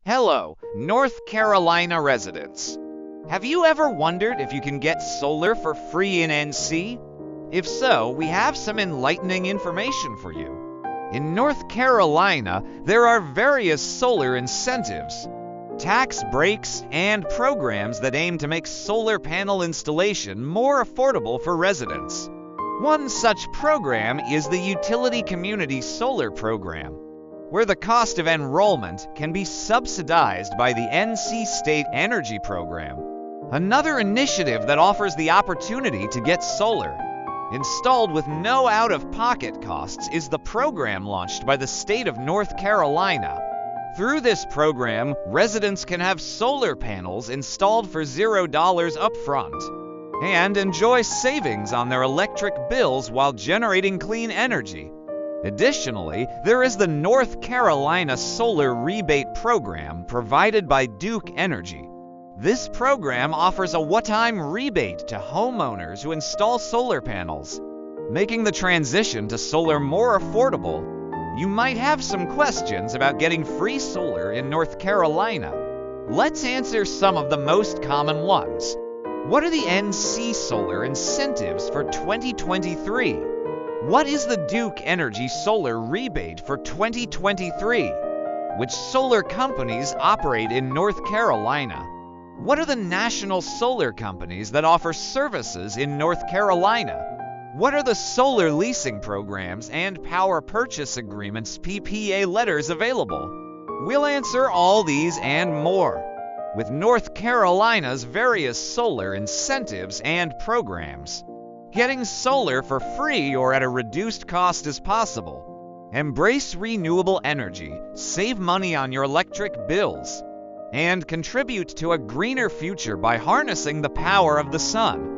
Hello, North Carolina residents. Have you ever wondered if you can get solar for free in NC? If so, we have some enlightening information for you. In North Carolina, there are various solar incentives, tax breaks, and programs that aim to make solar panel installation more affordable for residents. One such program is the Utility Community Solar Program, where the cost of enrollment can be subsidized by the NC State Energy Program. Another initiative that offers the opportunity to get solar installed with no out-of-pocket costs is the program launched by the state of North Carolina. Through this program, residents can have solar panels installed for $0 upfront and enjoy savings on their electric bills while generating clean energy. Additionally, there is the North Carolina Solar Rebate Program provided by Duke Energy. This program offers a one-time rebate to homeowners who install solar panels, making the transition to solar more affordable. You might have some questions about getting free solar in North Carolina. Let's answer some of the most common ones. What are the NC solar incentives for 2023? What is the Duke Energy Solar Rebate for 2023? Which solar companies operate in North Carolina? What are the national solar companies that offer services in North Carolina? What are the solar leasing programs and power purchase agreements PPA letters available? We'll answer all these and more with North Carolina's various solar incentives and programs. Getting solar for free or at a reduced cost is possible. Embrace renewable energy, save money on your electric bills, and contribute to a greener future by harnessing the power of the sun.